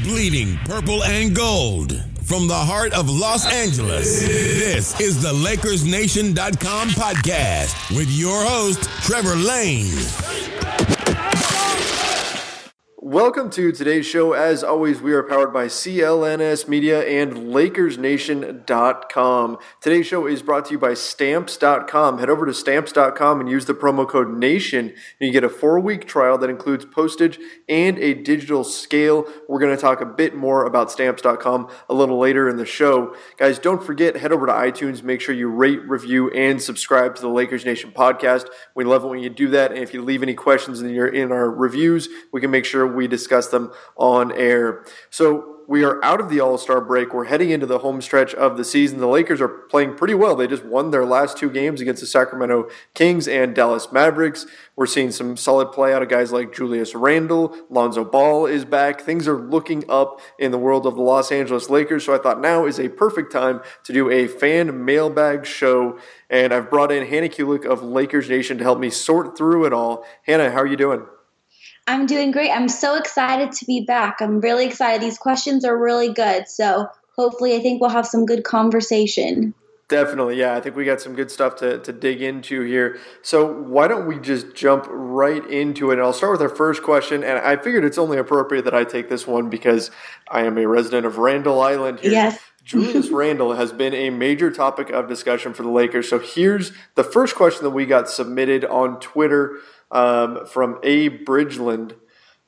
Bleeding purple and gold. From the heart of Los Angeles, this is the LakersNation.com podcast with your host, Trevor Lane. Welcome to today's show. As always, we are powered by CLNS Media and LakersNation.com. Today's show is brought to you by Stamps.com. Head over to Stamps.com and use the promo code NATION, and you get a 4-week trial that includes postage and a digital scale. We're going to talk a bit more about Stamps.com a little later in the show. Guys, don't forget, head over to iTunes. Make sure you rate, review, and subscribe to the Lakers Nation podcast. We love it when you do that, and if you leave any questions in our reviews, we can make sure we discuss them on air. So we are out of the All-Star break. We're heading into the home stretch of the season. The Lakers are playing pretty well. They just won their last 2 games against the Sacramento Kings and Dallas Mavericks. We're seeing some solid play out of guys like Julius Randle. Lonzo Ball is back. Things are looking up in the world of the Los Angeles Lakers. So I thought now is a perfect time to do a fan mailbag show. And I've brought in Hannah Kulik of Lakers Nation to help me sort through it all. Hannah, how are you doing? I'm doing great. I'm so excited to be back. I'm really excited. These questions are really good. So hopefully I think we'll have some good conversation. Definitely, yeah. I think we got some good stuff to dig into here. So why don't we just jump right into it? And I'll start with our first question. And I figured it's only appropriate that I take this one because I am a resident of Randall Island here. Yes. Julius Randle has been a major topic of discussion for the Lakers. So here's the first question that we got submitted on Twitter from A. Bridgeland,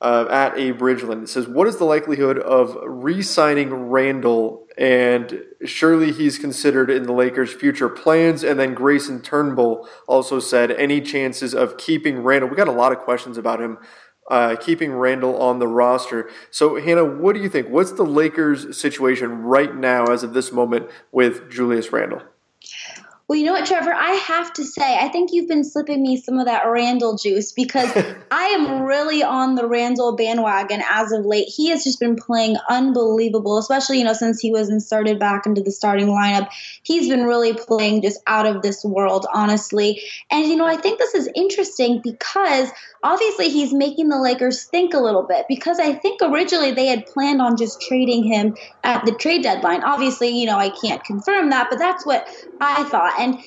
at A. Bridgeland. It says, what is the likelihood of re-signing Randle? And surely he's considered in the Lakers' future plans. And then Grayson Turnbull also said, any chances of keeping Randle? We got a lot of questions about him. Keeping Randle on the roster. So, Hannah, what do you think? What's the Lakers' situation right now as of this moment with Julius Randle? Well, you know what, Trevor? I have to say, I think you've been slipping me some of that Randle juice because I am really on the Randle bandwagon as of late. He has just been playing unbelievable, especially, since he was inserted back into the starting lineup. He's been really playing just out of this world, honestly. And, I think this is interesting because obviously he's making the Lakers think a little bit because I think originally they had planned on just trading him at the trade deadline. Obviously, I can't confirm that, but that's what I thought. And,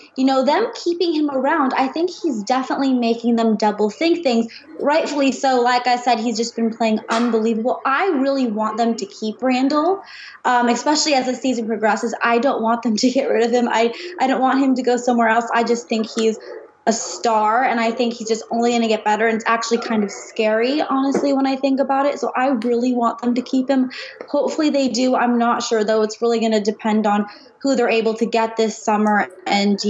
them keeping him around, I think he's definitely making them double think things. Rightfully so. Like I said, he's just been playing unbelievable. I really want them to keep Randle, especially as the season progresses. I don't want them to get rid of him. I don't want him to go somewhere else. I just think he's a star, and I think he's just only going to get better. And it's actually kind of scary, honestly, when I think about it. So I really want them to keep him. Hopefully they do. I'm not sure, though. It's really going to depend on who they're able to get this summer. And,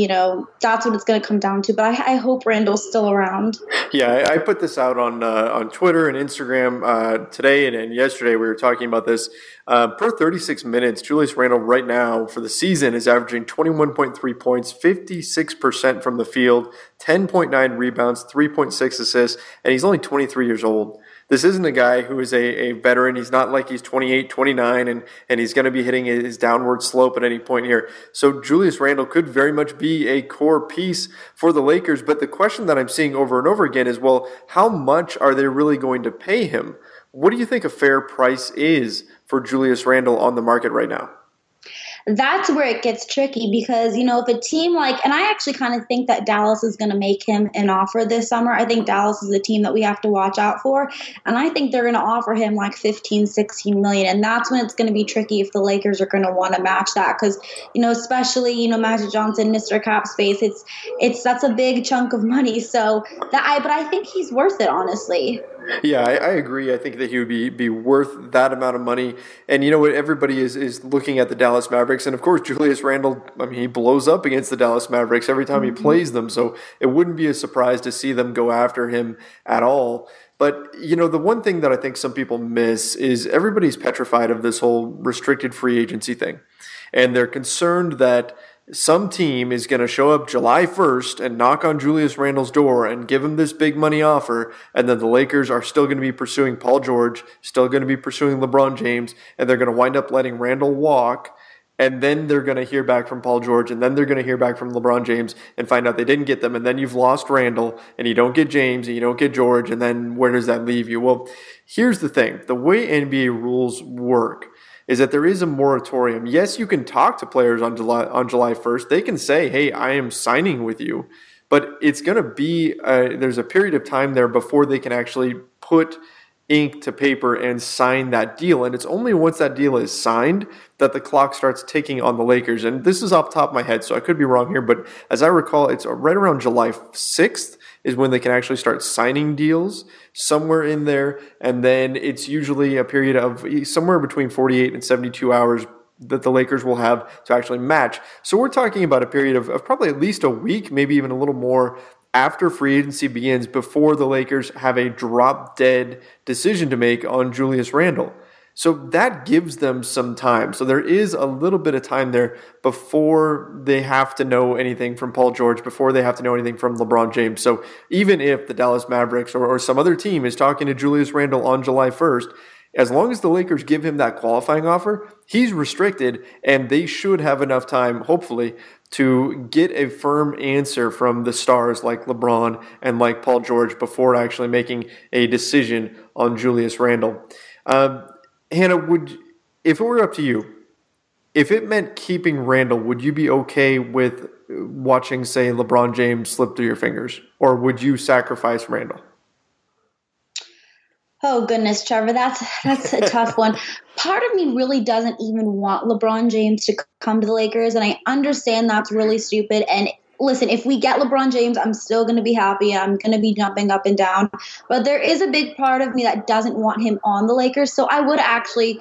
that's what it's going to come down to. But I hope Randle's still around. Yeah, I put this out on Twitter and Instagram today and yesterday. We were talking about this. Per 36 minutes, Julius Randle right now for the season is averaging 21.3 points, 56% from the field, 10.9 rebounds, 3.6 assists, and he's only 23 years old. This isn't a guy who is a veteran. He's not like he's 28, 29, and he's going to be hitting his downward slope at any point here. So Julius Randle could very much be a core piece for the Lakers. But the question that I'm seeing over and over again is, well, how much are they really going to pay him? What do you think a fair price is for Julius Randle on the market right now? That's where it gets tricky because, if a team and I actually kind of think that Dallas is going to make him an offer this summer. I think Dallas is a team that we have to watch out for. And I think they're going to offer him like 15, 16 million. And that's when it's going to be tricky if the Lakers are going to want to match that. Because, especially, Magic Johnson, Mr. Cap Space, that's a big chunk of money. So but I think he's worth it, honestly. Yeah, I agree. I think that he would be worth that amount of money. And you know what? Everybody is looking at the Dallas Mavericks. And of course, Julius Randle, he blows up against the Dallas Mavericks every time he plays them. So it wouldn't be a surprise to see them go after him at all. But, the one thing that I think some people miss is everybody's petrified of this whole restricted free agency thing. And they're concerned that some team is going to show up July 1st and knock on Julius Randle's door and give him this big money offer, and then the Lakers are still going to be pursuing Paul George, still going to be pursuing LeBron James, and they're going to wind up letting Randle walk, and then they're going to hear back from Paul George, and then they're going to hear back from LeBron James and find out they didn't get them, and then you've lost Randle, and you don't get James, and you don't get George, and then where does that leave you? Well, here's the thing. The way NBA rules work is that there is a moratorium. Yes, you can talk to players on July 1st. They can say, hey, I am signing with you, but it's going to be there's a period of time there before they can actually put ink to paper and sign that deal. And it's only once that deal is signed that the clock starts ticking on the Lakers. And this is off the top of my head, so I could be wrong here, but as I recall, it's right around July 6th is when they can actually start signing deals, somewhere in there. And then it's usually a period of somewhere between 48 and 72 hours that the Lakers will have to actually match. So we're talking about a period of probably at least a week, maybe even a little more, after free agency begins, before the Lakers have a drop-dead decision to make on Julius Randle. So that gives them some time. So there is a little bit of time there before they have to know anything from Paul George, before they have to know anything from LeBron James. So even if the Dallas Mavericks or some other team is talking to Julius Randle on July 1st, as long as the Lakers give him that qualifying offer, he's restricted, and they should have enough time, hopefully, to get a firm answer from the stars like LeBron and like Paul George before actually making a decision on Julius Randle. Hannah, if it were up to you, if it meant keeping Randle, would you be okay with watching, say, LeBron James slip through your fingers? Or would you sacrifice Randle? Oh, goodness, Trevor, that's a tough one. Part of me really doesn't even want LeBron James to come to the Lakers, and I understand that's really stupid. And listen, if we get LeBron James, I'm still going to be happy. I'm going to be jumping up and down. But there is a big part of me that doesn't want him on the Lakers, so I would actually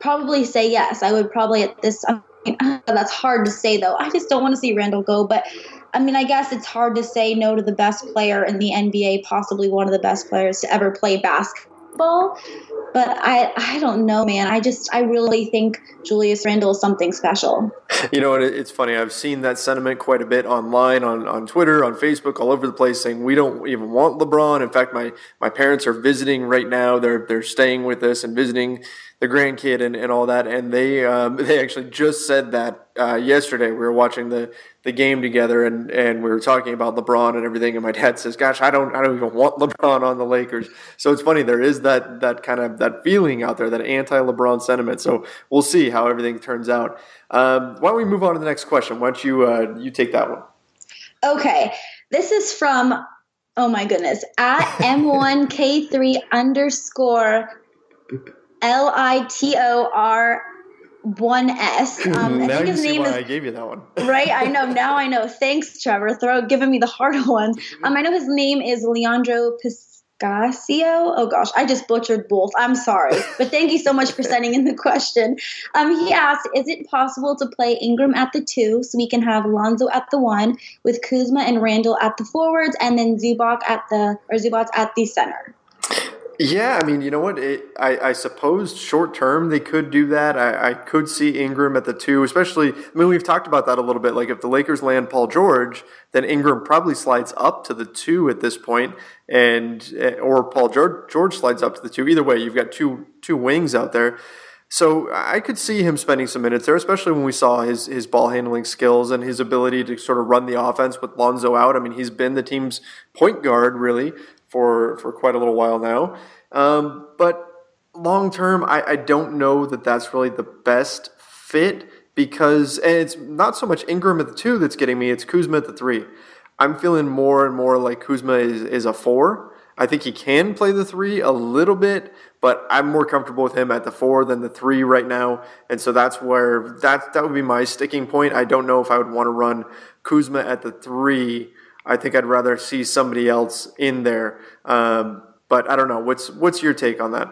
probably say yes. I would probably at this – that's hard to say, though. I just don't want to see Randle go, but – I mean, I guess it's hard to say no to the best player in the NBA, possibly one of the best players to ever play basketball. But I don't know, man. I really think Julius Randle is something special. You know, it's funny. I've seen that sentiment quite a bit online, on Twitter, on Facebook, all over the place, saying we don't even want LeBron. In fact, my parents are visiting right now. They're staying with us and visiting the grandkid and all that. And they actually just said that yesterday. We were watching the game together, and we were talking about LeBron and everything. And my dad says, "Gosh, I don't even want LeBron on the Lakers." So it's funny. There is that kind of that feeling out there, that anti-LeBron sentiment. So we'll see how everything turns out. Why don't we move on to the next question? Why don't you take that one? Okay, this is from, oh my goodness, at M1K3 _ LITOR1S. I think his name is. I gave you that one. Right, I know. Now I know. Thanks, Trevor. Giving me the harder ones. I know his name is Leandro Piscasio. Oh gosh, I just butchered both. I'm sorry, but thank you so much for sending in the question. He asked, "Is it possible to play Ingram at the 2 so we can have Lonzo at the 1 with Kuzma and Randle at the forwards, and then Zubac at the center?" Yeah, I mean, you know what? I suppose short term they could do that. I could see Ingram at the 2, especially. I mean, we've talked about that a little bit. Like if the Lakers land Paul George, then Ingram probably slides up to the 2 at this point, or Paul George slides up to the 2. Either way, you've got two wings out there. So I could see him spending some minutes there, especially when we saw his ball handling skills and his ability to sort of run the offense with Lonzo out. I mean, he's been the team's point guard really for quite a little while now. But long term, I don't know that that's really the best fit, because, and it's not so much Ingram at the 2 that's getting me, it's Kuzma at the 3. I'm feeling more and more like Kuzma is a 4. I think he can play the 3 a little bit, but I'm more comfortable with him at the 4 than the 3 right now. And so that's where that would be my sticking point. I don't know if I would want to run Kuzma at the 3. I think I'd rather see somebody else in there. But I don't know. What's your take on that?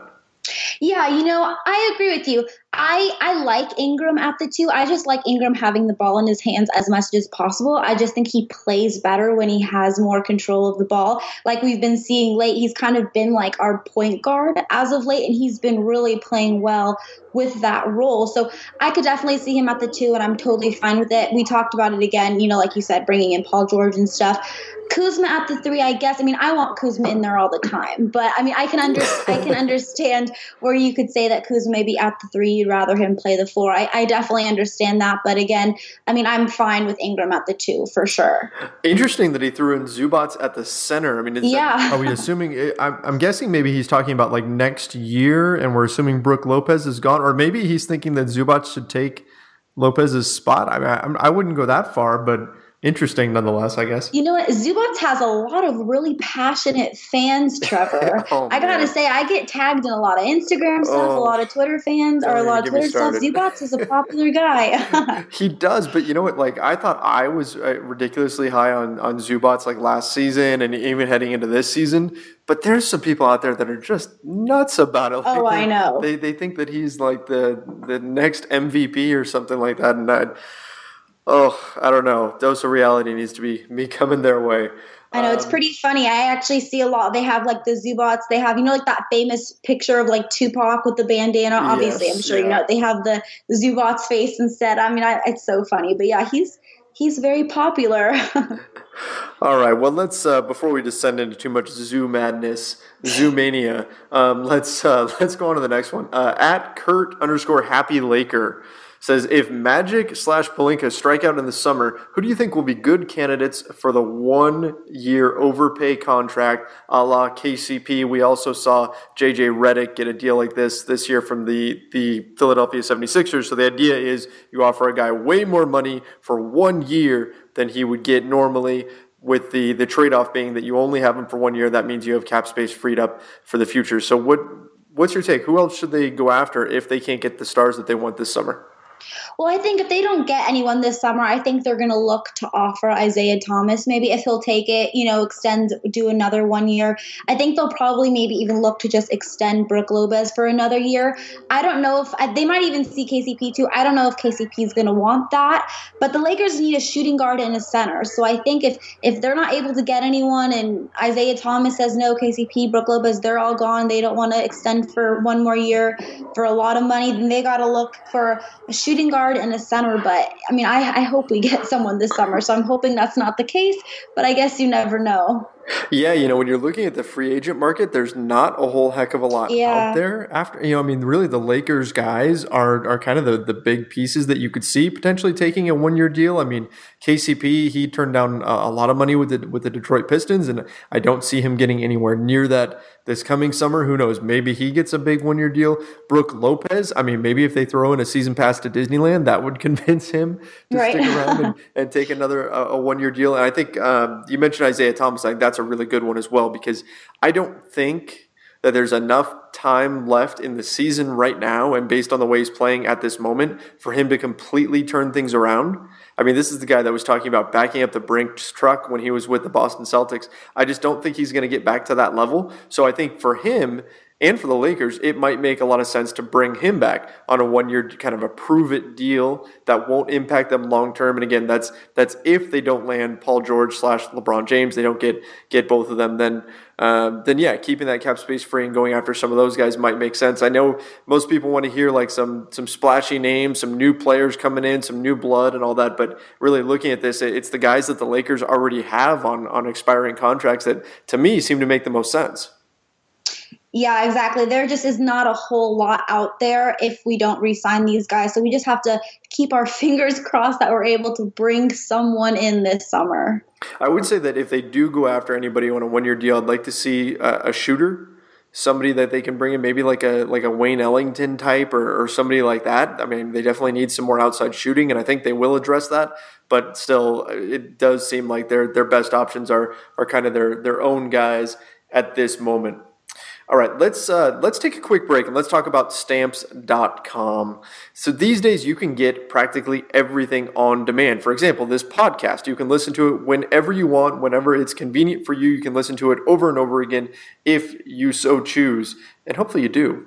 Yeah, I agree with you. I like Ingram at the 2. I just like Ingram having the ball in his hands as much as possible. I just think he plays better when he has more control of the ball. Like we've been seeing late, he's kind of been like our point guard as of late, and he's been really playing well with that role. So I could definitely see him at the 2, and I'm totally fine with it. We talked about it again, like you said, bringing in Paul George and stuff. Kuzma at the 3, I guess. I mean, I want Kuzma in there all the time, but I mean, I can understand where or you could say that Kuzma may be at the 3. You'd rather him play the 4. I definitely understand that. But again, I mean, I'm fine with Ingram at the 2 for sure. Interesting that he threw in Zubac at the center. I mean, are we assuming? I'm guessing maybe he's talking about like next year, and we're assuming Brook Lopez is gone, or maybe he's thinking that Zubac should take Lopez's spot. I mean, I wouldn't go that far, but interesting nonetheless, I guess. You know what? Zubac has a lot of really passionate fans, Trevor. I got to say, I get tagged in a lot of Instagram stuff, a lot of Twitter fans, or a lot of Twitter stuff. Zubac is a popular guy. He does, but you know what? Like, I thought I was ridiculously high on Zubac like last season and even heading into this season. But there's some people out there that are just nuts about it. Like I know. They think that he's like the next MVP or something like that, and I don't know. Dose of reality needs to be coming their way. I know, it's pretty funny. I actually see a lot. They have like the Zubats. They have, like that famous picture of like Tupac with the bandana. Obviously, I'm sure you know. They have the Zubats face instead. I mean, it's so funny. But yeah, he's very popular. All right. Well, let's before we descend into too much Zoo madness, Zoo mania, let's go on to the next one. At Kurt_Happy Laker says, if Magic/Pelinka strike out in the summer, who do you think will be good candidates for the 1-year overpay contract a la KCP? We also saw J.J. Redick get a deal like this year from the Philadelphia 76ers. So the idea is you offer a guy way more money for 1 year than he would get normally, with the trade-off being that you only have him for 1 year. That means you have cap space freed up for the future. So what's your take? Who else should they go after if they can't get the stars that they want this summer? Well, I think if they don't get anyone this summer, I think they're going to look to offer Isaiah Thomas. Maybe if he'll take it, extend, do another 1 year. I think they'll probably maybe even look to just extend Brook Lopez for another year. I don't know if they might even see KCP too. I don't know if KCP is going to want that, but the Lakers need a shooting guard and a center. So I think if they're not able to get anyone and Isaiah Thomas says no, KCP, Brook Lopez, they're all gone. They don't want to extend for 1 more year for a lot of money. Then they got to look for a shooting guard and a center. But I mean, I hope we get someone this summer. So I'm hoping that's not the case, but I guess you never know. Yeah, when you're looking at the free agent market, there's not a whole heck of a lot out there. After really the Lakers guys are kind of the big pieces that you could see potentially taking a 1 year deal. I mean, KCP, he turned down a lot of money with the Detroit Pistons, and I don't see him getting anywhere near that this coming summer. Who knows? Maybe he gets a big 1 year deal. Brook Lopez, I mean, maybe if they throw in a season pass to Disneyland, that would convince him to stick around and take another a 1 year deal. And I think you mentioned Isaiah Thomas. I think that's a really good one as well, because I don't think that there's enough time left in the season right now, and based on the way he's playing at this moment, for him to completely turn things around. I mean, this is the guy that was talking about backing up the Brinks truck when he was with the Boston Celtics. I just don't think he's going to get back to that level. So I think for him and for the Lakers, it might make a lot of sense to bring him back on a 1 year kind of a prove-it deal that won't impact them long-term. And again, that's if they don't land Paul George / LeBron James, they don't get both of them, then yeah, keeping that cap space free and going after some of those guys might make sense. I know most people want to hear like some splashy names, some new players coming in, some new blood and all that, but really looking at this, it's the guys that the Lakers already have on expiring contracts that, to me, seem to make the most sense. Yeah, exactly. There just is not a whole lot out there if we don't re-sign these guys. So we just have to keep our fingers crossed that we're able to bring someone in this summer. I would say that if they do go after anybody on a 1 year deal, I'd like to see a shooter, somebody that they can bring in, maybe like a Wayne Ellington type or somebody like that. I mean, they definitely need some more outside shooting, and I think they will address that. But still, it does seem like their best options are kind of their own guys at this moment. All right, let's take a quick break and let's talk about Stamps.com. So these days you can get practically everything on demand. For example, this podcast, you can listen to it whenever you want, whenever it's convenient for you. You can listen to it over and over again if you so choose, and hopefully you do.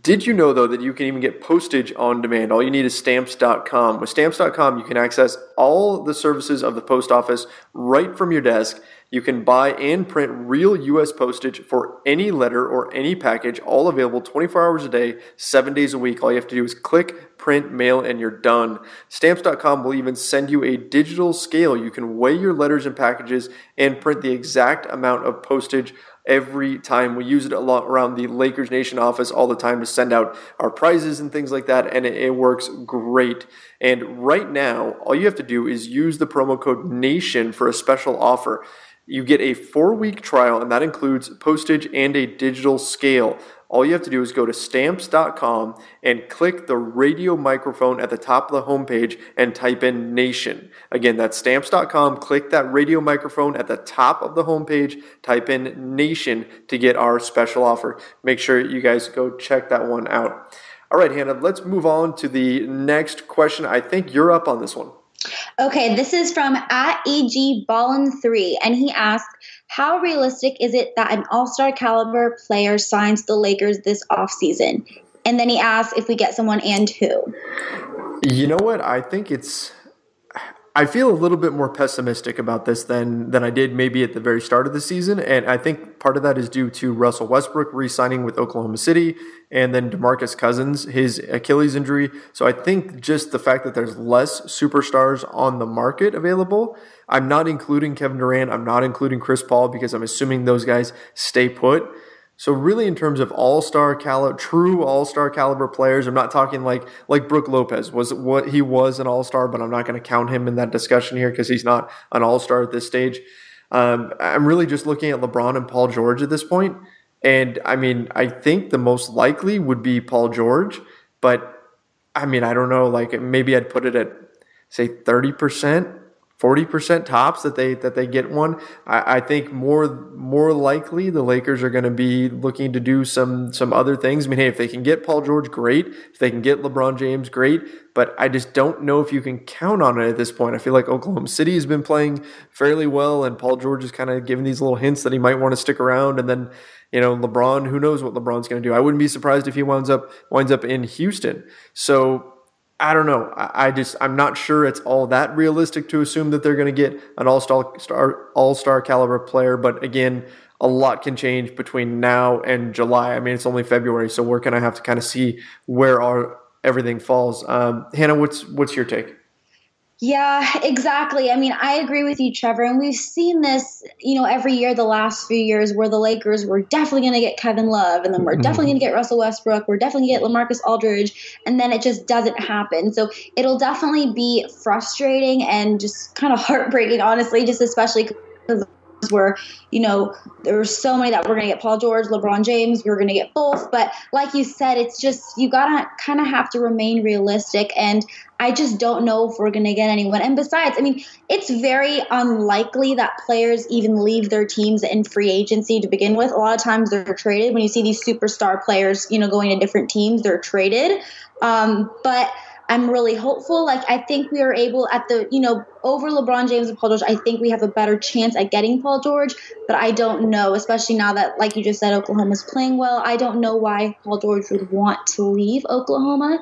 Did you know, though, that you can even get postage on demand? All you need is Stamps.com. With Stamps.com, you can access all the services of the post office right from your desk. You can buy and print real U.S. postage for any letter or any package, all available 24 hours a day, 7 days a week. All you have to do is click, print, mail, and you're done. Stamps.com will even send you a digital scale. You can weigh your letters and packages and print the exact amount of postage every time. We use it a lot around the Lakers Nation office all the time to send out our prizes and things like that, and it works great. And right now, all you have to do is use the promo code NATION for a special offer. You get a 4-week trial, and that includes postage and a digital scale. All you have to do is go to stamps.com and click the radio microphone at the top of the homepage and type in NATION. Again, that's stamps.com. Click that radio microphone at the top of the homepage, type in NATION to get our special offer. Make sure you guys go check that one out. All right, Hannah, let's move on to the next question. I think you're up on this one. Okay, this is from @EGBallin3, and he asked, how realistic is it that an all-star caliber player signs the Lakers this offseason? And then he asked if we get someone and who. You know what? I feel a little bit more pessimistic about this than I did maybe at the very start of the season, and I think part of that is due to Russell Westbrook re-signing with Oklahoma City, and then DeMarcus Cousins, his Achilles injury. So I think just the fact that there's less superstars on the market available. I'm not including Kevin Durant. I'm not including Chris Paul because I'm assuming those guys stay put. So really, in terms of true all-star caliber players, I'm not talking like Brook Lopez he was an all-star, but I'm not going to count him in that discussion here because he's not an all-star at this stage. I'm really just looking at LeBron and Paul George at this point. And I mean, I think the most likely would be Paul George, but I mean, I don't know, like maybe I'd put it at say 30%. 40% tops that they get one. I think more likely the Lakers are going to be looking to do some other things. I mean, hey, if they can get Paul George, great. If they can get LeBron James, great. But I just don't know if you can count on it at this point. I feel like Oklahoma City has been playing fairly well, and Paul George is kind of giving these little hints that he might want to stick around. And then, LeBron, who knows what LeBron's going to do? I wouldn't be surprised if he winds up in Houston. So I don't know. I'm not sure it's all that realistic to assume that they're going to get an all-star caliber player. But again, a lot can change between now and July. I mean, it's only February, so we're going to have to kind of see where everything falls. Hannah, what's your take? Yeah, exactly. I mean, I agree with you, Trevor. And we've seen this, every year the last few years where the Lakers were definitely going to get Kevin Love, and then we're definitely going to get Russell Westbrook. We're definitely going to get LaMarcus Aldridge, and then it just doesn't happen. So it'll definitely be frustrating and just kind of heartbreaking, honestly, just especially because where, there were so many that we're going to get Paul George, LeBron James, we were going to get both. But like you said, it's just, you got to kind of have to remain realistic. And I just don't know if we're going to get anyone. And besides, I mean, it's very unlikely that players even leave their teams in free agency to begin with. A lot of times they're traded. When you see these superstar players, going to different teams, they're traded. But I'm really hopeful. Like, I think we are able over LeBron James and Paul George, I think we have a better chance at getting Paul George, but I don't know, especially now that, like you just said, Oklahoma's playing well. I don't know why Paul George would want to leave Oklahoma.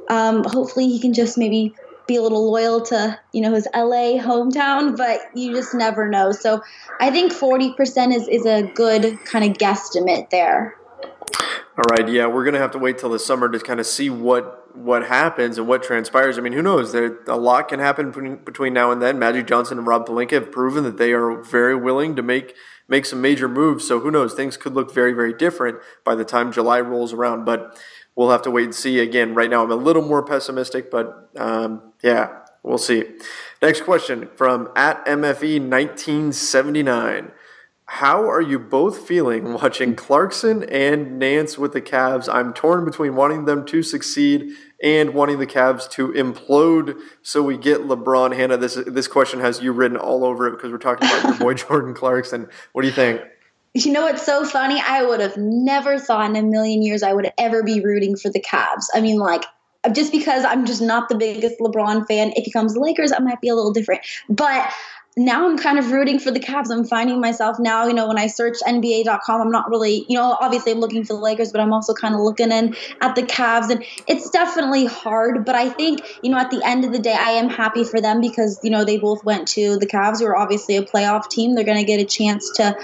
Hopefully he can just maybe be a little loyal to, his LA hometown, but you just never know. So I think 40% is a good kind of guesstimate there. All right, yeah, we're going to have to wait till the summer to kind of see what happens and what transpires. I mean, who knows? A lot can happen between now and then. Magic Johnson and Rob Pelinka have proven that they are very willing to make some major moves. So who knows? Things could look very, very different by the time July rolls around. But we'll have to wait and see. Again, right now I'm a little more pessimistic, but yeah, we'll see. Next question from @MFE1979. How are you both feeling watching Clarkson and Nance with the Cavs? I'm torn between wanting them to succeed and wanting the Cavs to implode so we get LeBron. Hannah, this question has you written all over it because we're talking about your boy Jordan Clarkson. What do you think? What's so funny? I would have never thought in a million years I would ever be rooting for the Cavs. I mean, just because I'm just not the biggest LeBron fan. If he comes to Lakers, I might be a little different. But now I'm kind of rooting for the Cavs. I'm finding myself now, when I search NBA.com, I'm not really, obviously I'm looking for the Lakers, but I'm also kind of looking in at the Cavs. And it's definitely hard. But I think, at the end of the day, I am happy for them because, they both went to the Cavs, who are obviously a playoff team. They're going to get a chance to,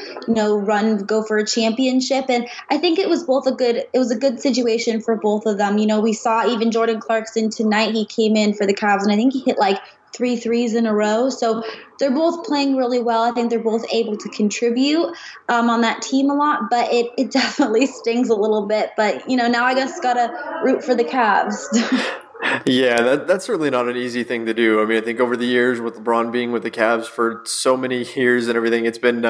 go for a championship. And I think it was a good situation for both of them. We saw even Jordan Clarkson tonight. He came in for the Cavs, and I think he hit 3 threes in a row. So they're both playing really well. I think they're both able to contribute on that team a lot, but it definitely stings a little bit. But, now I guess got to root for the Cavs. Yeah, that's certainly not an easy thing to do. I mean, I think over the years with LeBron being with the Cavs for so many years and everything, it's been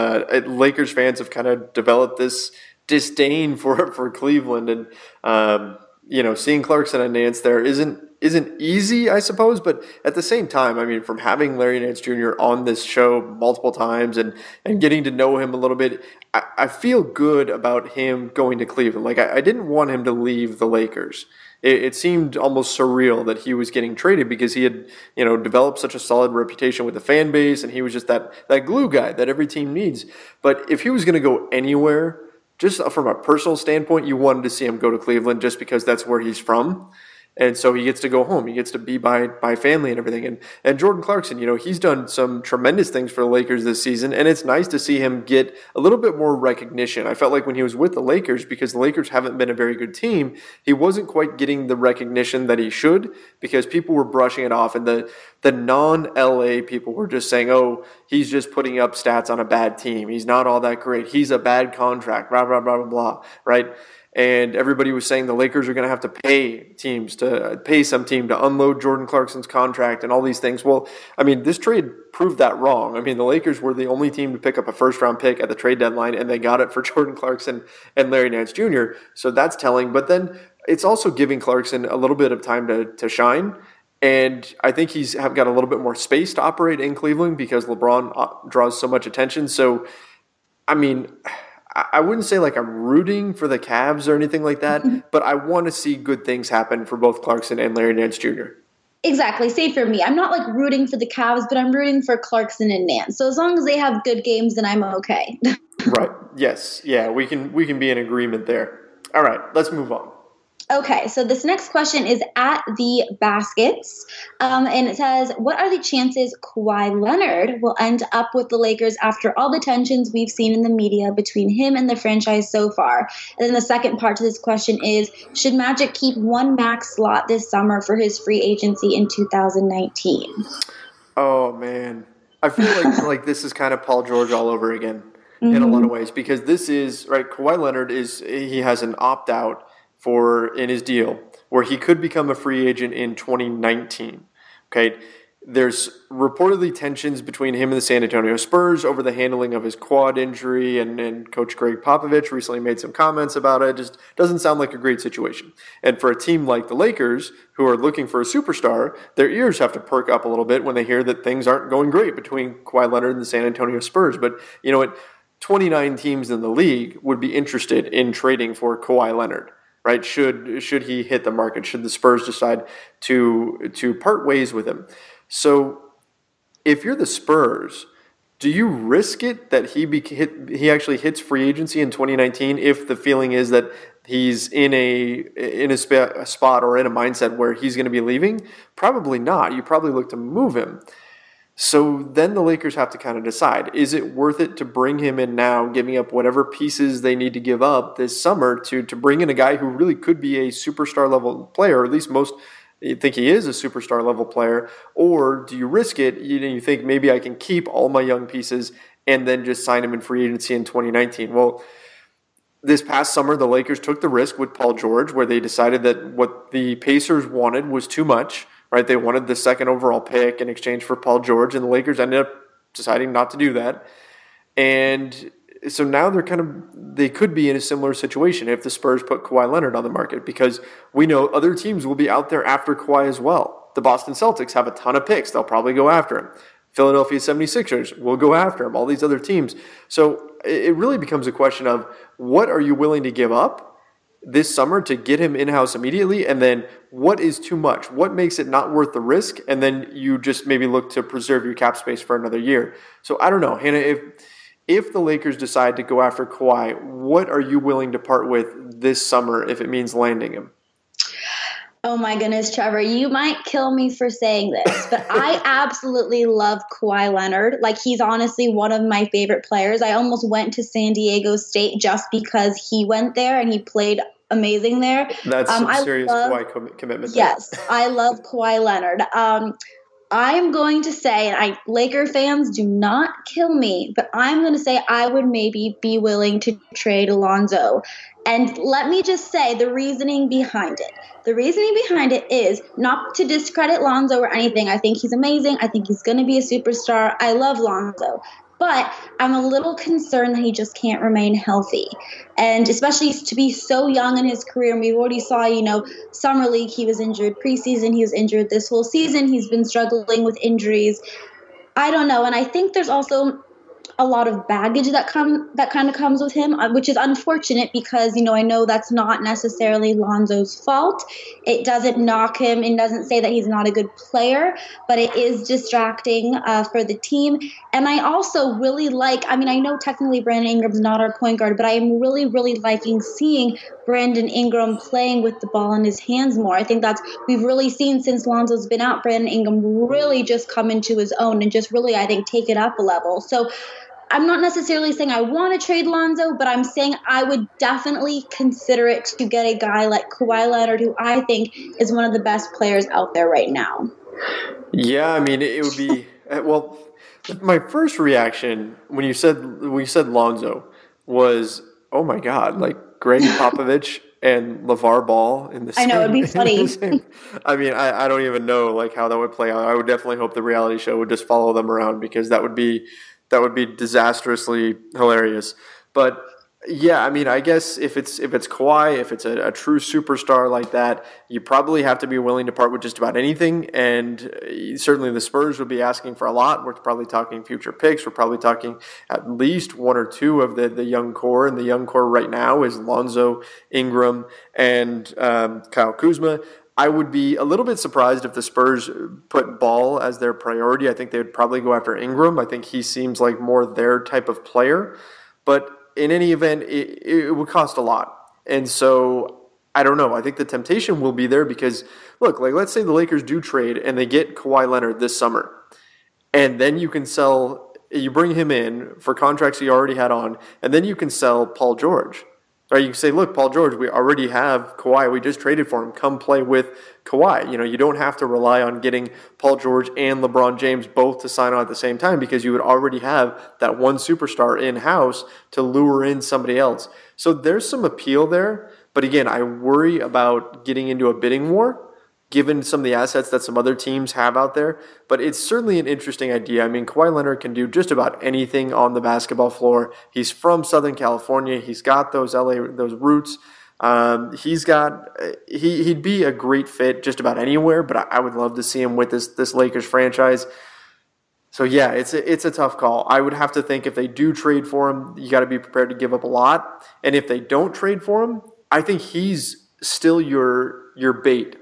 Lakers fans have kind of developed this disdain for Cleveland, and seeing Clarkson and Nance there isn't easy, I suppose. But at the same time, I mean, from having Larry Nance Jr. on this show multiple times and getting to know him a little bit, I feel good about him going to Cleveland. Like I didn't want him to leave the Lakers. It seemed almost surreal that he was getting traded because he had, developed such a solid reputation with the fan base, and he was just that glue guy that every team needs. But if he was going to go anywhere, just from a personal standpoint, you wanted to see him go to Cleveland just because that's where he's from. And so he gets to go home. He gets to be by family and everything. And Jordan Clarkson, he's done some tremendous things for the Lakers this season, and it's nice to see him get a little bit more recognition. I felt like when he was with the Lakers, because the Lakers haven't been a very good team, he wasn't quite getting the recognition that he should because people were brushing it off. And the non-LA people were just saying, oh, he's just putting up stats on a bad team. He's not all that great. He's a bad contract, blah, blah, blah, blah, blah, right? And everybody was saying the Lakers are going to have to pay some team to unload Jordan Clarkson's contract and all these things. Well, I mean, this trade proved that wrong. I mean, the Lakers were the only team to pick up a first-round pick at the trade deadline, and they got it for Jordan Clarkson and Larry Nance Jr., so that's telling. But then it's also giving Clarkson a little bit of time to shine, and I think he's got a little bit more space to operate in Cleveland because LeBron draws so much attention. So, I mean, I wouldn't say like I'm rooting for the Cavs or anything like that, but I want to see good things happen for both Clarkson and Larry Nance Jr. Exactly. Same for me. I'm not like rooting for the Cavs, but I'm rooting for Clarkson and Nance. So as long as they have good games, then I'm okay. Right. Yes. Yeah, we can be in agreement there. All right, let's move on. Okay, so this next question is at the Baskets, and it says, what are the chances Kawhi Leonard will end up with the Lakers after all the tensions we've seen in the media between him and the franchise so far? And then the second part to this question is, should Magic keep one max slot this summer for his free agency in 2019? Oh, man. I feel like this is kind of Paul George all over again in a lot of ways, because this is, right, Kawhi Leonard he has an opt-out in his deal where he could become a free agent in 2019. Okay, there's reportedly tensions between him and the San Antonio Spurs over the handling of his quad injury, and Coach Greg Popovich recently made some comments about it. Just doesn't sound like a great situation. And for a team like the Lakers, who are looking for a superstar, their ears have to perk up a little bit when they hear that things aren't going great between Kawhi Leonard and the San Antonio Spurs. But you know what? 29 teams in the league would be interested in trading for Kawhi Leonard. Right? Should he hit the market? Should the Spurs decide to part ways with him? So if you're the Spurs, do you risk it that he actually hits free agency in 2019 if the feeling is that he's in a spot or in a mindset where he's going to be leaving? Probably not. You probably look to move him. So then the Lakers have to kind of decide, is it worth it to bring him in now, giving up whatever pieces they need to give up this summer to bring in a guy who really could be a superstar level player, or at least most think he is a superstar level player, or do you risk it? You think maybe I can keep all my young pieces and then just sign him in free agency in 2019. Well, this past summer, the Lakers took the risk with Paul George, where they decided that what the Pacers wanted was too much. Right, they wanted the second overall pick in exchange for Paul George, and the Lakers ended up deciding not to do that. And so now they could be in a similar situation if the Spurs put Kawhi Leonard on the market, because we know other teams will be out there after Kawhi as well. The Boston Celtics have a ton of picks. They'll probably go after him. Philadelphia 76ers will go after him, all these other teams. So it really becomes a question of what are you willing to give up this summer to get him in-house immediately, and then what is too much? What makes it not worth the risk? And then you just maybe look to preserve your cap space for another year. So I don't know, Hannah, if the Lakers decide to go after Kawhi, what are you willing to part with this summer if it means landing him? Oh my goodness, Trevor, you might kill me for saying this, but I absolutely love Kawhi Leonard. Like, he's honestly one of my favorite players. I almost went to San Diego State just because he went there and he played amazing there. That's some serious Kawhi commitment. Yes, I love Kawhi Leonard. I'm going to say, and Laker fans, do not kill me, but I'm going to say I would maybe be willing to trade Lonzo. And let me just say the reasoning behind it. The reasoning behind it is not to discredit Lonzo or anything. I think he's amazing. I think he's going to be a superstar. I love Lonzo. But I'm a little concerned that he just can't remain healthy. And especially to be so young in his career. And we already saw, Summer League, he was injured. Preseason, he was injured. This whole season, he's been struggling with injuries. I don't know. And I think there's also a lot of baggage that kind of comes with him, which is unfortunate because, I know that's not necessarily Lonzo's fault. It doesn't knock him and doesn't say that he's not a good player, but it is distracting for the team. And I also really I know technically Brandon Ingram's not our point guard, but I am really, really liking seeing Brandon Ingram playing with the ball in his hands more. I think we've really seen since Lonzo's been out, Brandon Ingram really just come into his own and just really, I think, take it up a level. So I'm not necessarily saying I want to trade Lonzo, but I'm saying I would definitely consider it to get a guy like Kawhi Leonard, who I think is one of the best players out there right now. Yeah, it would be well. My first reaction when you said Lonzo was, oh my God, like Greg Popovich and LeVar Ball in the same. I know, it'd be funny. I don't even know how that would play out. I would definitely hope the reality show would just follow them around because that would be disastrously hilarious. But yeah, I guess if it's Kawhi, if it's a true superstar like that, you probably have to be willing to part with just about anything. And certainly the Spurs would be asking for a lot. We're probably talking future picks. We're probably talking at least one or two of the young core. And the young core right now is Lonzo, Ingram, and Kyle Kuzma. I would be a little bit surprised if the Spurs put Ball as their priority. I think they would probably go after Ingram. I think he seems like more their type of player. But in any event, it would cost a lot. And so, I don't know. I think the temptation will be there because, look, let's say the Lakers do trade and they get Kawhi Leonard this summer. And then you bring him in for contracts he already had on, and then you can sell Paul George. Or you can say, look, Paul George, we already have Kawhi. We just traded for him. Come play with Kawhi. You don't have to rely on getting Paul George and LeBron James both to sign on at the same time because you would already have that one superstar in-house to lure in somebody else. So there's some appeal there. But again, I worry about getting into a bidding war given some of the assets that some other teams have out there. But it's certainly an interesting idea. Kawhi Leonard can do just about anything on the basketball floor. He's from Southern California. He's got those roots. He'd be a great fit just about anywhere, but I would love to see him with this Lakers franchise. So yeah, it's a tough call. I would have to think if they do trade for him, you got to be prepared to give up a lot. And if they don't trade for him, I think he's still your bait.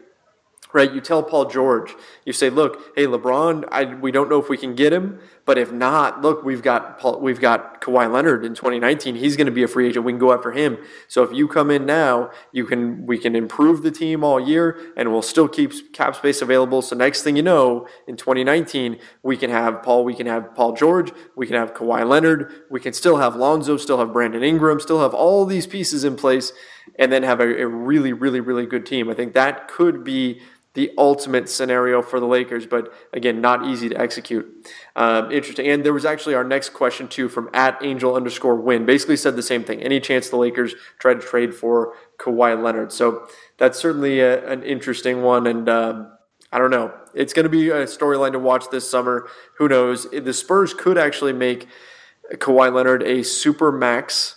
Right, you tell Paul George, you say, look, hey, LeBron, we don't know if we can get him, but if not, look, we've got Kawhi Leonard in 2019. He's going to be a free agent. We can go after him. So if you come in now, we can improve the team all year, and we'll still keep cap space available. So next thing you know, in 2019, we can have Paul George, we can have Kawhi Leonard, we can still have Lonzo, still have Brandon Ingram, still have all these pieces in place, and then have a really, really, really good team. I think that could be the ultimate scenario for the Lakers, but again, not easy to execute. Interesting. And there was actually our next question too from @Angel_win. Basically said the same thing. Any chance the Lakers try to trade for Kawhi Leonard? So that's certainly an interesting one. And I don't know. It's going to be a storyline to watch this summer. Who knows? The Spurs could actually make Kawhi Leonard a super max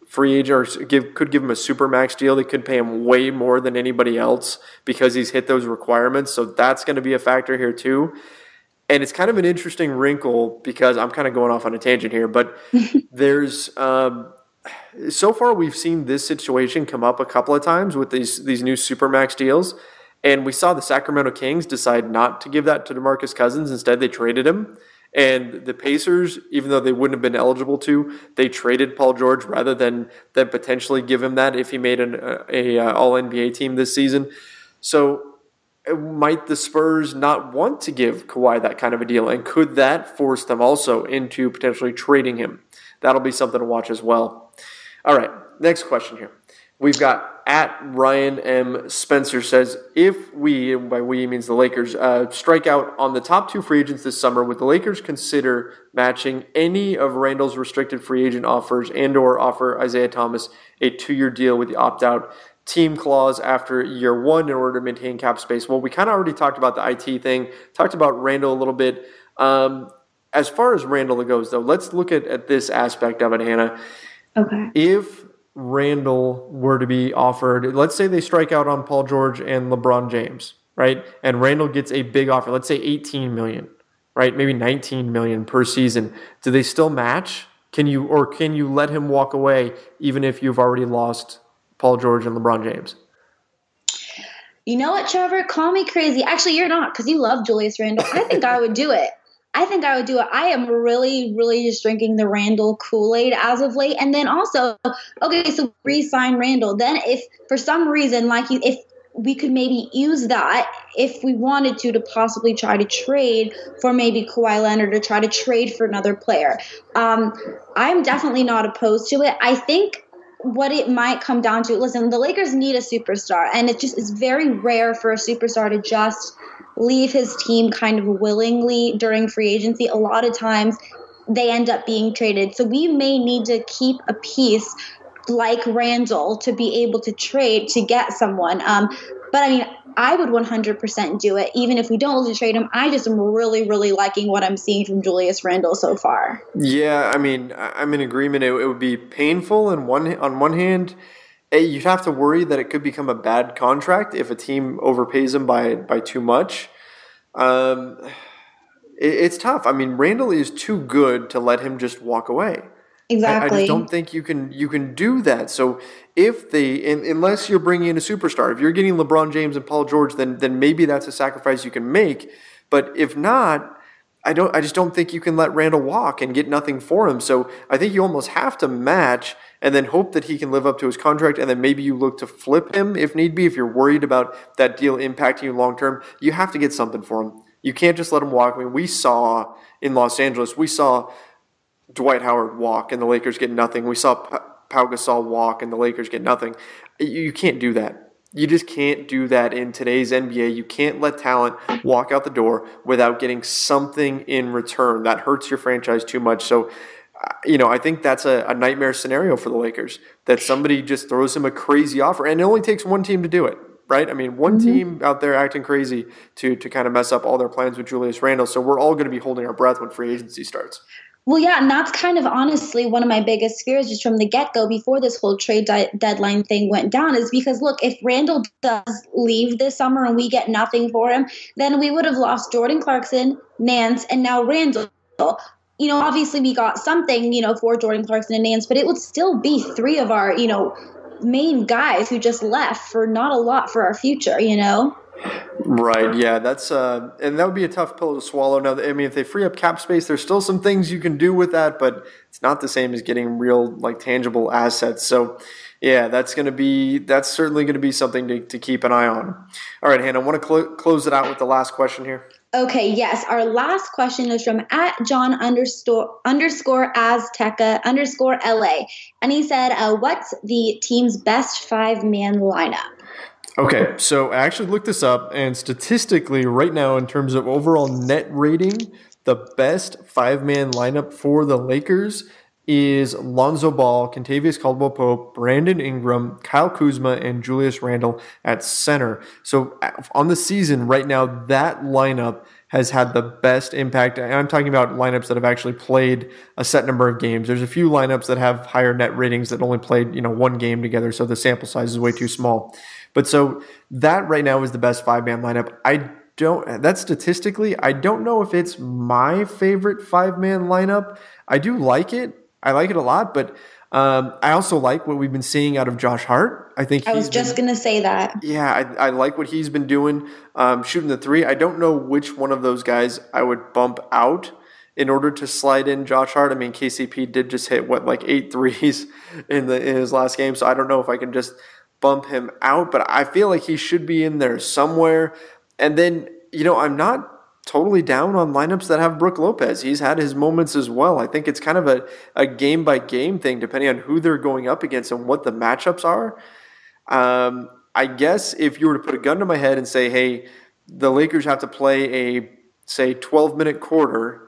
free agent, or could give him a super max deal. They could pay him way more than anybody else because he's hit those requirements. So that's going to be a factor here too. And it's kind of an interesting wrinkle because I'm kind of going off on a tangent here, but there's so far we've seen this situation come up a couple of times with these new super max deals. And we saw the Sacramento Kings decide not to give that to DeMarcus Cousins. Instead, they traded him. And the Pacers, even though they wouldn't have been eligible to, they traded Paul George rather than potentially give him that if he made an All-NBA team this season. So might the Spurs not want to give Kawhi that kind of a deal? And could that force them also into potentially trading him? That'll be something to watch as well. All right, next question here. We've got at Ryan M. Spencer says, if we, and by we he means the Lakers, strike out on the top 2 free agents this summer, would the Lakers consider matching any of Randle's restricted free agent offers and or offer Isaiah Thomas a 2-year deal with the opt-out team clause after year 1 in order to maintain cap space? Well, we kind of already talked about the IT thing, talked about Randle a little bit. As far as Randle goes, though, let's look at this aspect of it, Hannah. Okay. If Randle were to be offered, let's say they strike out on Paul George and LeBron James, right? And Randle gets a big offer, let's say $18 million, right? Maybe $19 million per season. Do they still match? Can you let him walk away even if you've already lost Paul George and LeBron James? You know what, Trevor? Call me crazy. Actually, you're not, because you love Julius Randle. I think I would do it. I am really, really just drinking the Randle Kool-Aid as of late. And then also, okay, so re-sign Randle. Then if for some reason, if we could maybe use that if we wanted to possibly try to trade for maybe Kawhi Leonard or try to trade for another player. I'm definitely not opposed to it. I think what it might come down to, listen, the Lakers need a superstar, and it's very rare for a superstar to just leave his team kind of willingly during free agency. A lot of times they end up being traded. So we may need to keep a piece like Randle to be able to trade to get someone. But I mean, I would 100% do it, even if we don't want to trade him. I just am really, really liking what I'm seeing from Julius Randle so far. Yeah, I mean, I'm in agreement. It would be painful on one hand. You'd have to worry that it could become a bad contract if a team overpays him by too much. It's tough. I mean, Randle is too good to let him just walk away. Exactly. I just don't think you can do that. So unless you're bringing in a superstar, if you're getting LeBron James and Paul George, then maybe that's a sacrifice you can make. But if not, I just don't think you can let Randle walk and get nothing for him. So I think you almost have to match and then hope that he can live up to his contract, and then maybe you look to flip him if need be. If you're worried about that deal impacting you long term, you have to get something for him. You can't just let him walk. I mean, we saw in Los Angeles, Dwight Howard walk and the Lakers get nothing. We saw Pau Gasol walk and the Lakers get nothing. You can't do that. You just can't do that in today's NBA. You can't let talent walk out the door without getting something in return. That hurts your franchise too much. So, I think that's a nightmare scenario for the Lakers, that somebody just throws him a crazy offer. And it only takes one team to do it, right? I mean, one team out there acting crazy to kind of mess up all their plans with Julius Randle. So we're all going to be holding our breath when free agency starts. Well, yeah, and that's kind of honestly one of my biggest fears just from the get-go before this whole trade deadline thing went down, is because, look, if Randle does leave this summer and we get nothing for him, then we would have lost Jordan Clarkson, Nance, and now Randle. Obviously we got something, for Jordan Clarkson and Nance, but it would still be 3 of our, main guys who just left for not a lot for our future, Right, yeah, that's and that would be a tough pill to swallow. Now, I mean, if they free up cap space, there's still some things you can do with that, but it's not the same as getting real, tangible assets. So, yeah, that's certainly going to be something to keep an eye on. All right, Hannah, I want to close it out with the last question here. Okay, yes. Our last question is from @John_Azteca_LA. And he said, what's the team's best 5-man lineup? Okay, so I actually looked this up, and statistically right now in terms of overall net rating, the best 5-man lineup for the Lakers is Lonzo Ball, Kentavious Caldwell-Pope, Brandon Ingram, Kyle Kuzma, and Julius Randle at center. So on the season right now, that lineup has had the best impact. And I'm talking about lineups that have actually played a set number of games. There's a few lineups that have higher net ratings that only played, one game together, so the sample size is way too small. But so that right now is the best 5-man lineup. That's statistically, I don't know if it's my favorite 5-man lineup. I do like it. I like it a lot, but I also like what we've been seeing out of Josh Hart. I was just going to say that. Yeah, I like what he's been doing, shooting the 3. I don't know which one of those guys I would bump out in order to slide in Josh Hart. I mean, KCP did just hit, 8 threes in his last game, so I don't know if I can just bump him out, but I feel like he should be in there somewhere. And then, I'm not totally down on lineups that have Brook Lopez. He's had his moments as well. I think it's kind of a game-by-game thing, depending on who they're going up against and what the matchups are. I guess if you were to put a gun to my head and say, hey, the Lakers have to play a, say, 12-minute quarter,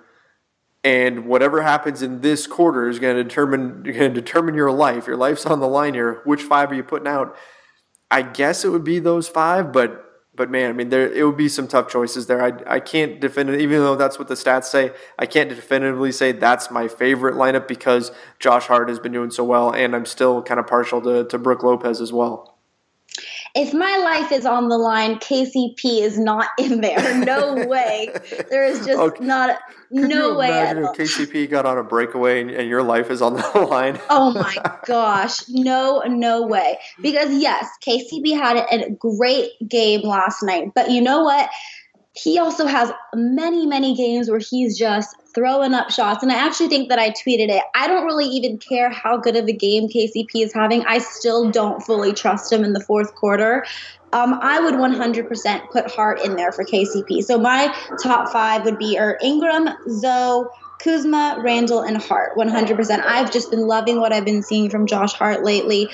and whatever happens in this quarter is going to determine your life. Your life's on the line here. Which 5 are you putting out? I guess it would be those 5, but man, I mean, it would be some tough choices there. I can't definitively, even though that's what the stats say, I can't definitively say that's my favorite lineup because Josh Hart has been doing so well, and I'm still kind of partial to Brook Lopez as well. If my life is on the line, KCP is not in there. No way. There is just Okay. no way at all. If KCP got on a breakaway and your life is on the line. Oh my gosh. No way. Because yes, KCP had a great game last night. But you know what? He also has many games where he's just throwing up shots. And I actually think that I tweeted it. I don't really even care how good of a game KCP is having. I still don't fully trust him in the fourth quarter. I would 100% put Hart in there for KCP. So my top 5 would be Ingram, Zoe, Kuzma, Randle, and Hart, 100%. I've just been loving what I've been seeing from Josh Hart lately.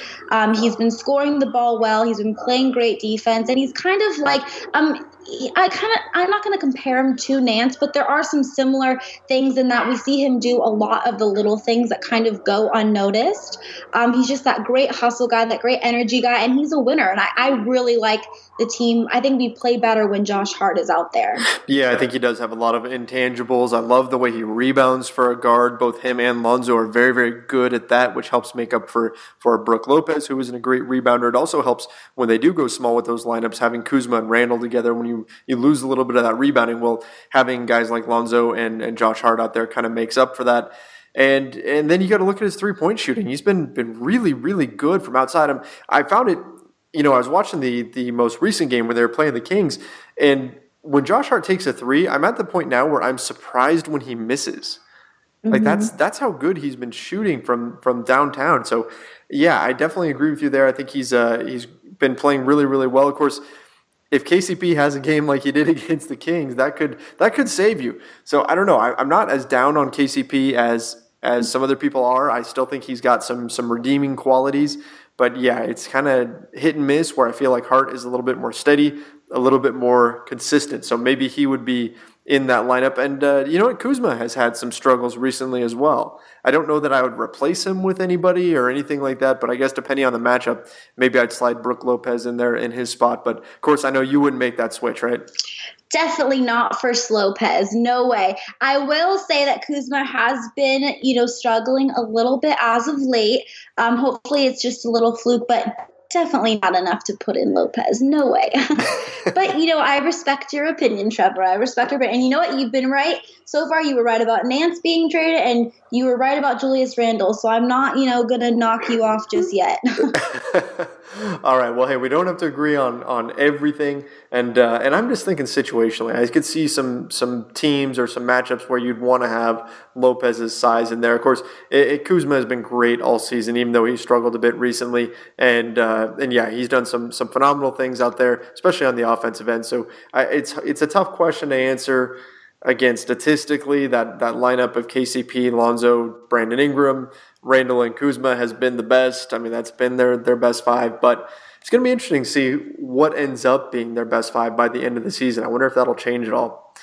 He's been scoring the ball well. He's been playing great defense, and he's kind of like I'm not going to compare him to Nance, but there are some similar things in that we see him do a lot of the little things that kind of go unnoticed. He's just that great hustle guy, that great energy guy, and he's a winner. And I really like the team. I think we play better when Josh Hart is out there. Yeah, I think he does have a lot of intangibles. I love the way he rebounds for a guard. Both him and Lonzo are very, very good at that, which helps make up for Brook Lopez, who isn't a great rebounder. It also helps when they do go small with those lineups, having Kuzma and Randle together. When you lose a little bit of that rebounding, well, having guys like Lonzo and Josh Hart out there kind of makes up for that. And then you got to look at his three-point shooting. He's been really, really good from outside him. I found it, I was watching the most recent game when they were playing the Kings, and when Josh Hart takes a three, I'm at the point now where I'm surprised when he misses. Like that's how good he's been shooting from downtown. So yeah, I definitely agree with you there. I think he's been playing really, really well. Of course, if KCP has a game like he did against the Kings, that could save you. So I don't know. I'm not as down on KCP as some other people are. I still think he's got some redeeming qualities. But yeah, it's kind of hit and miss where I feel like Hart is a little bit more steady, a little bit more consistent. So maybe he would be in that lineup. And you know what? Kuzma has had some struggles recently as well. I don't know that I would replace him with anybody or anything like that, but I guess depending on the matchup, maybe I'd slide Brook Lopez in there in his spot. But of course, I know you wouldn't make that switch, right? Definitely not for Lopez. No way. I will say that Kuzma has been, struggling a little bit as of late. Hopefully it's just a little fluke, but definitely not enough to put in Lopez. No way. But, I respect your opinion, Trevor. I respect your opinion. And you know what? You've been right. So far, you were right about Nance being traded, and you were right about Julius Randle. So I'm not, going to knock you off just yet. All right. Well, hey, we don't have to agree on everything, and I'm just thinking situationally. I could see some teams or some matchups where you'd want to have Lopez's size in there. Of course, Kuzma has been great all season, even though he struggled a bit recently, and yeah, he's done some phenomenal things out there, especially on the offensive end. So it's a tough question to answer. Again, statistically, that lineup of KCP, Lonzo, Brandon Ingram, Randle, and Kuzma has been the best. I mean, that's been their best 5. But it's going to be interesting to see what ends up being their best 5 by the end of the season. I wonder if that'll change at all.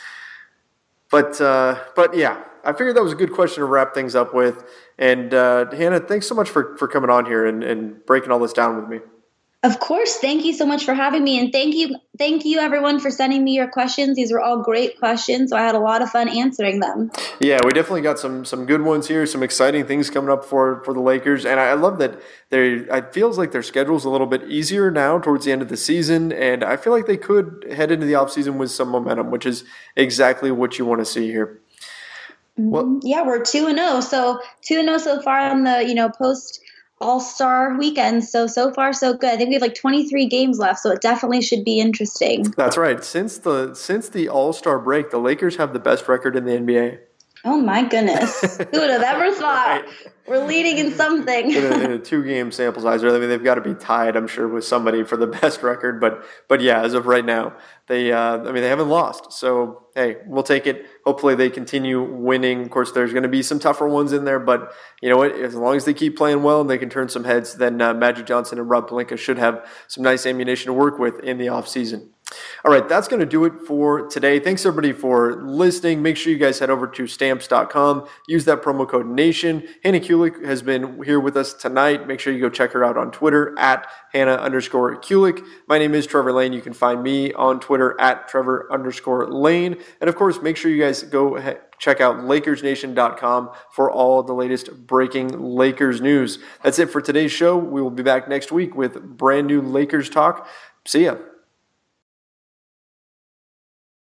But yeah, I figured that was a good question to wrap things up with. And Hannah, thanks so much for coming on here and breaking all this down with me. Of course. Thank you so much for having me. And thank you everyone for sending me your questions. These were all great questions. So I had a lot of fun answering them. Yeah, we definitely got some good ones here, some exciting things coming up for the Lakers. And I love that it feels like their schedule's a little bit easier now towards the end of the season. And I feel like they could head into the offseason with some momentum, which is exactly what you want to see here. Well, yeah, we're 2-0. So 2-0 so far on the, post All-Star weekend. So far, so good. I think we have like 23 games left, so it definitely should be interesting. That's right. Since the All-Star break, the Lakers have the best record in the NBA. Oh my goodness. Who would have ever thought? Right. We're leading in something. in a 2-game sample size. I mean, they've got to be tied, I'm sure, with somebody for the best record. But yeah, as of right now, they haven't lost. So, hey, we'll take it. Hopefully they continue winning. Of course, there's going to be some tougher ones in there, but you know what? As long as they keep playing well and they can turn some heads, then Magic Johnson and Rob Pelinka should have some nice ammunition to work with in the offseason. All right, that's going to do it for today. Thanks, everybody, for listening. Make sure you guys head over to Stamps.com. Use that promo code NATION. Hannah Kulik has been here with us tonight. Make sure you go check her out on Twitter at Hannah_Kulik. My name is Trevor Lane. You can find me on Twitter at Trevor_Lane. And, of course, make sure you guys go check out LakersNation.com for all the latest breaking Lakers news. That's it for today's show. We will be back next week with brand new Lakers talk. See ya.